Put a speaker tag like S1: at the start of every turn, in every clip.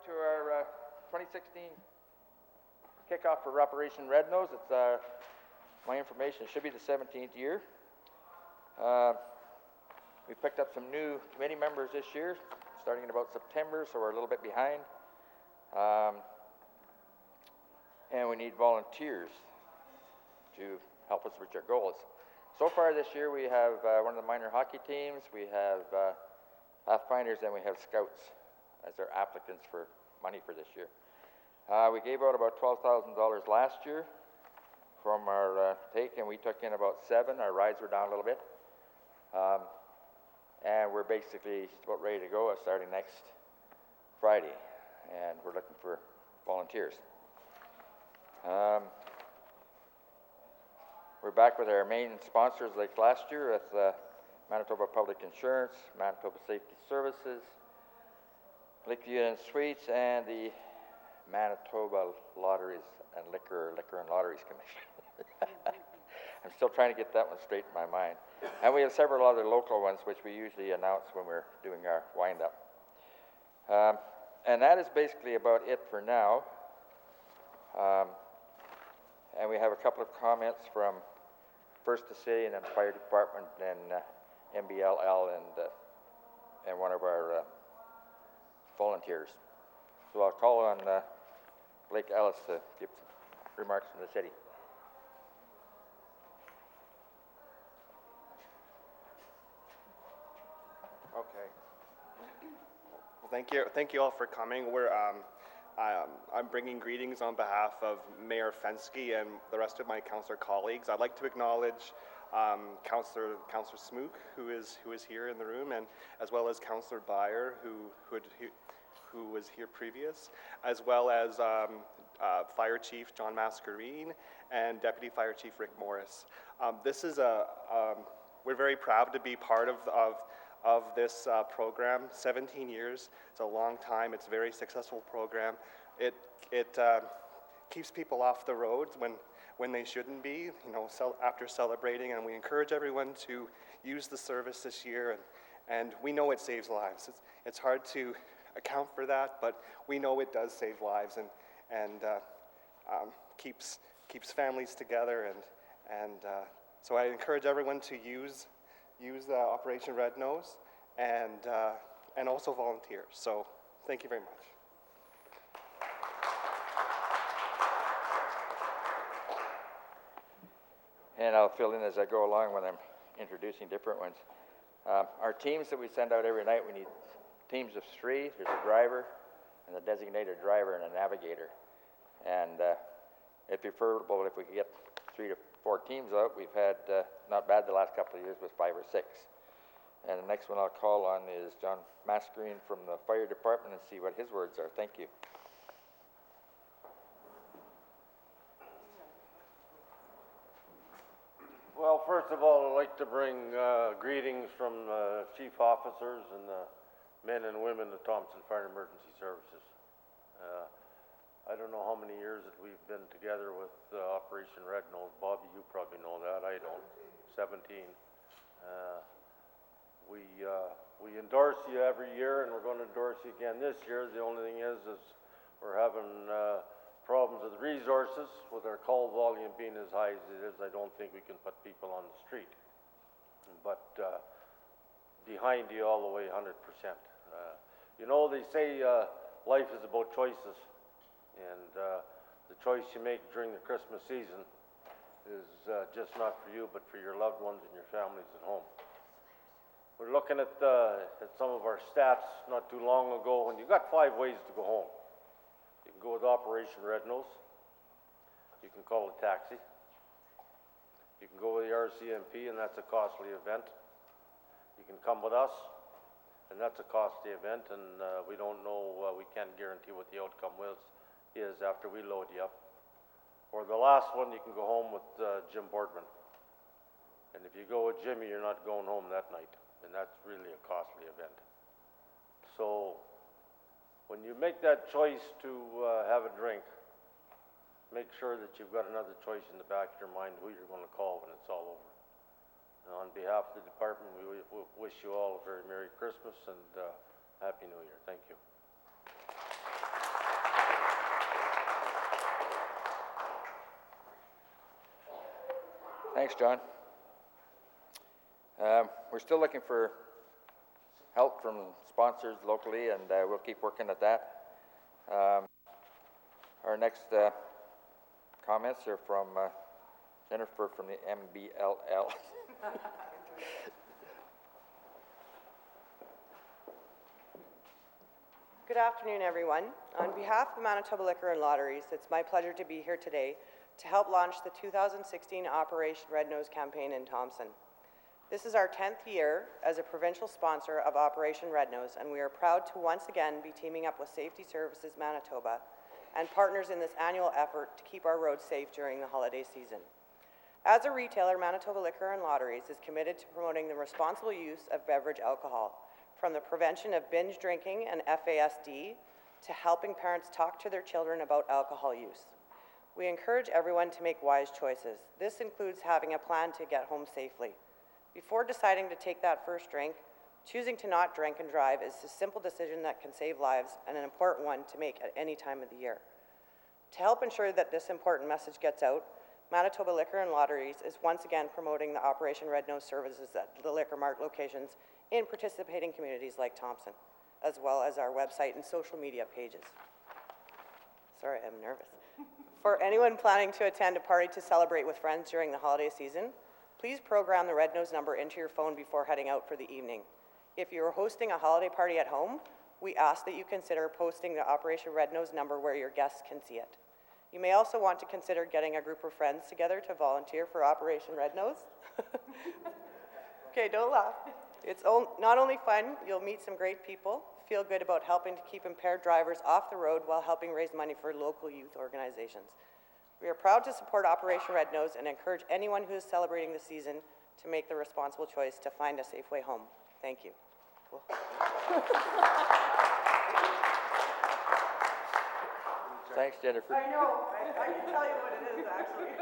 S1: to our 2016 kickoff for Operation Red Nose. It's my information. It should be the 17th year. We picked up some new committee members this year, starting in about September, so we're a little bit behind. And we need volunteers to help us reach our goals. So far this year, we have one of the minor hockey teams, we have Pathfinders, and we have Scouts as our applicants for money for this year. We gave out about $12,000 last year from our take, and we took in about 7. Our rides were down a little bit. And we're basically about ready to go starting next Friday, and we're looking for volunteers. We're back with our main sponsors like last year with Manitoba Public Insurance, Manitoba Safety Services, Lakeview and Suites, and the Manitoba Lotteries and Liquor and Lotteries Commission. I'm still trying to get that one straight in my mind. And we have several other local ones which we usually announce when we're doing our wind-up. And that is basically about it for now. And we have a couple of comments from First to City and then the Fire Department and MBLL and one of our volunteers. So I'll call on Blake Ellis to give some remarks from the city.
S2: Okay. Well, thank you all for coming. I'm bringing greetings on behalf of Mayor Fensky and the rest of my councillor colleagues. I'd like to acknowledge Councillor Smook, who is here in the room, and as well as Councillor Byer, who was here previous, as well as Fire Chief John Mascarene and Deputy Fire Chief Rick Morris. This is we're very proud to be part of this program. 17 years, it's a long time. It's a very successful program. It keeps people off the roads when they shouldn't be, after celebrating, and we encourage everyone to use the service this year, and we know it saves lives. It's hard to account for that, but we know it does save lives and keeps families together, and so I encourage everyone to use Operation Red Nose and also volunteer. So thank you very much.
S1: And I'll fill in as I go along when I'm introducing different ones. Our teams that we send out every night, we need teams of 3. There's a driver and a designated driver and a navigator. And it'd be preferable if we could get 3 to 4 teams out. We've had, not bad the last couple of years, with 5 or 6. And the next one I'll call on is John Mascarene from the Fire Department and see what his words are. Thank you.
S3: Well, first of all, I'd like to bring greetings from chief officers and the men and women of Thompson Fire and Emergency Services. I don't know how many years that we've been together with Operation Red Nose. Bobby, you probably know that. I don't. 17. We endorse you every year, and we're going to endorse you again this year. The only thing is we're having problems with resources, with our call volume being as high as it is. I don't think we can put people on the street. But behind you all the way 100%. They say life is about choices. And the choice you make during the Christmas season is just not for you, but for your loved ones and your families at home. We're looking at some of our stats not too long ago, and you've got 5 ways to go home. You can go with Operation Red Nose. You can call a taxi. You can go with the RCMP, and that's a costly event. You can come with us, and that's a costly event, and we don't know, we can't guarantee what the outcome is after we load you up. Or the last one, you can go home with Jim Boardman. And if you go with Jimmy, you're not going home that night. And that's really a costly event. So when you make that choice to have a drink, make sure that you've got another choice in the back of your mind who you're going to call when it's all over. And on behalf of the department, we wish you all a very Merry Christmas and Happy New Year. Thank you.
S1: Thanks, John. We're still looking for help from sponsors locally, and we'll keep working at that. Our next comments are from Jennifer from the MBLL.
S4: Good afternoon, everyone. On behalf of Manitoba Liquor and Lotteries, it's my pleasure to be here today to help launch the 2016 Operation Red Nose campaign in Thompson. This is our 10th year as a provincial sponsor of Operation Red Nose, and we are proud to once again be teaming up with Safety Services Manitoba and partners in this annual effort to keep our roads safe during the holiday season. As a retailer, Manitoba Liquor and Lotteries is committed to promoting the responsible use of beverage alcohol, from the prevention of binge drinking and FASD to helping parents talk to their children about alcohol use. We encourage everyone to make wise choices. This includes having a plan to get home safely. Before deciding to take that first drink, choosing to not drink and drive is a simple decision that can save lives and an important one to make at any time of the year. To help ensure that this important message gets out, Manitoba Liquor and Lotteries is once again promoting the Operation Red Nose services at the Liquor Mart locations in participating communities like Thompson, as well as our website and social media pages. Sorry, I'm nervous. For anyone planning to attend a party to celebrate with friends during the holiday season, please program the Red Nose number into your phone before heading out for the evening. If you are hosting a holiday party at home, we ask that you consider posting the Operation Red Nose number where your guests can see it. You may also want to consider getting a group of friends together to volunteer for Operation Red Nose. Okay, don't laugh. It's not only fun, you'll meet some great people, feel good about helping to keep impaired drivers off the road while helping raise money for local youth organizations. We are proud to support Operation Red Nose and encourage anyone who is celebrating the season to make the responsible choice to find a safe way home. Thank you. Cool.
S1: Thanks, Jennifer.
S4: I know. I can tell you what it is, actually.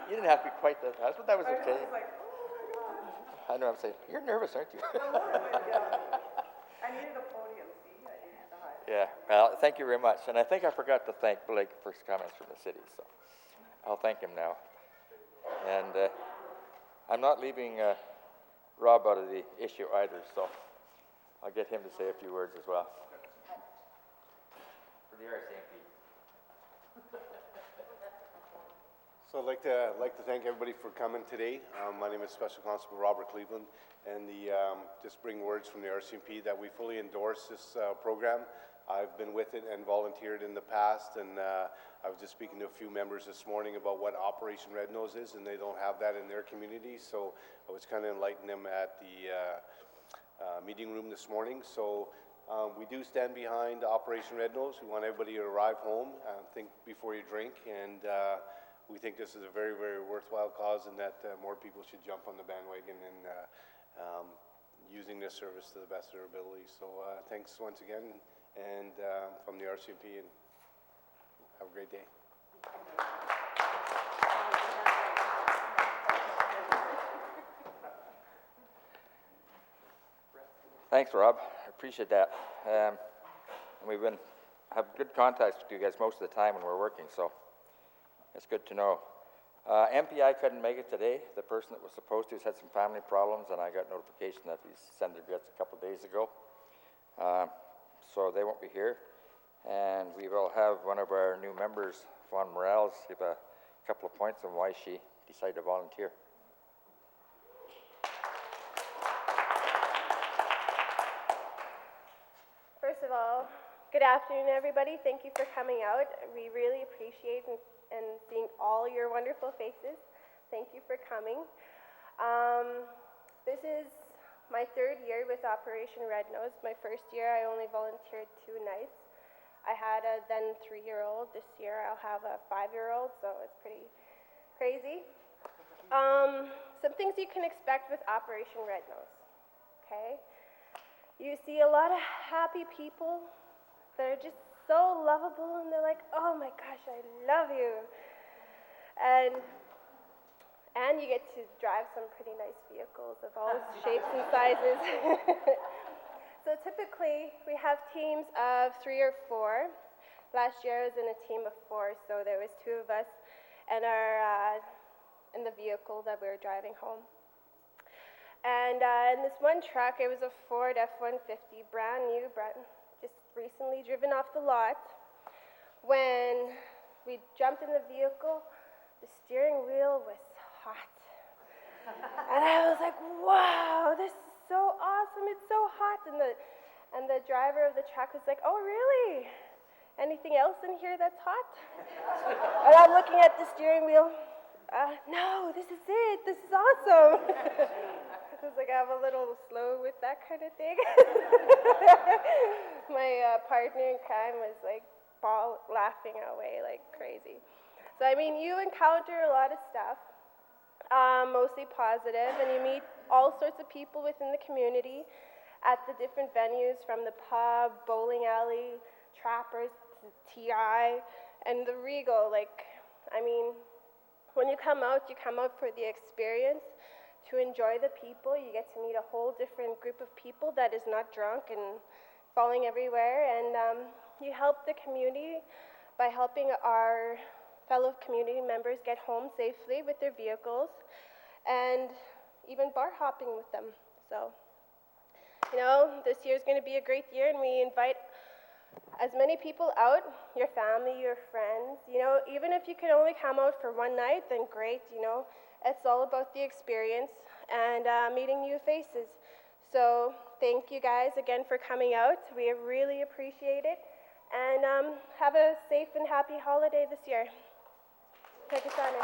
S1: You didn't have to be quite that fast, but that was okay.
S4: I was like, oh my God.
S1: I know, I'm saying, you're nervous, aren't you?
S4: A little bit, yeah. I needed a podium, see? I needed to hide.
S1: Yeah, well, thank you very much. And I think I forgot to thank Blake for his comments from the city, so I'll thank him now. And I'm not leaving Rob out of the issue either, so I'll get him to say a few words as well. For the RCMP.
S5: So I'd like to thank everybody for coming today. My name is Special Constable Robert Cleveland, and just bring words from the RCMP that we fully endorse this program. I've been with it and volunteered in the past, and I was just speaking to a few members this morning about what Operation Red Nose is, and they don't have that in their community, so I was kind of enlightening them at the meeting room this morning. So we do stand behind Operation Red Nose. We want everybody to arrive home, think before you drink, and we think this is a very, very worthwhile cause, and that more people should jump on the bandwagon and using this service to the best of their ability. So thanks once again, and from the RCMP, and have a great day.
S1: Thanks, Rob. I appreciate that. We've have good contacts with you guys most of the time when we're working, so it's good to know. MPI couldn't make it today. The person that was supposed to has had some family problems, and I got notification that he sent regrets a couple of days ago. So they won't be here. And we will have one of our new members, Fawn Morales, give a couple of points on why she decided to volunteer.
S6: First of all, good afternoon, everybody. Thank you for coming out. We really appreciate and seeing all your wonderful faces. Thank you for coming. This is my third year with Operation Red Nose. My first year, I only volunteered 2 nights. I had a then 3-year-old. This year, I'll have a 5-year-old, so it's pretty crazy. Some things you can expect with Operation Red Nose, okay? You see a lot of happy people that are just so lovable, and they're like, oh my gosh, I love you. And you get to drive some pretty nice vehicles of all shapes and sizes. So typically, we have teams of 3 or 4. Last year, I was in a team of 4, so there was 2 of us. And our in the vehicle that we were driving home. And in this one truck, it was a Ford F-150, brand new, just recently driven off the lot. When we jumped in the vehicle, the steering wheel was hot. And I was like, wow, this is so awesome, it's so hot. And the driver of the truck was like, oh, really? Anything else in here that's hot? And I'm looking at the steering wheel. No, this is it. This is awesome. I was like, I'm a little slow with that kind of thing. My partner in crime was like laughing away like crazy. So, I mean, you encounter a lot of stuff, mostly positive, and you meet all sorts of people within the community at the different venues, from the pub, bowling alley, Trappers, TI, and the Regal. Like, I mean, when you come out for the experience, to enjoy the people. You get to meet a whole different group of people that is not drunk and falling everywhere, and you help the community by helping our fellow community members get home safely with their vehicles, and even bar hopping with them. So, you know, this year is going to be a great year, and we invite as many people out, your family, your friends. You know, even if you can only come out for one night, then great, you know. It's all about the experience and meeting new faces. So thank you guys again for coming out. We really appreciate it. And have a safe and happy holiday this year. Take us on in.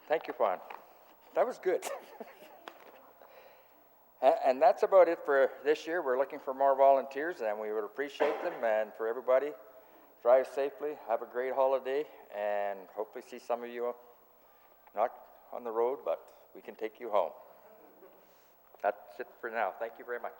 S1: Thank you, Fawn. That was good. And that's about it for this year. We're looking for more volunteers, and we would appreciate them. And for everybody, drive safely, have a great holiday, and hopefully see some of you not on the road, but we can take you home. That's it for now. Thank you very much.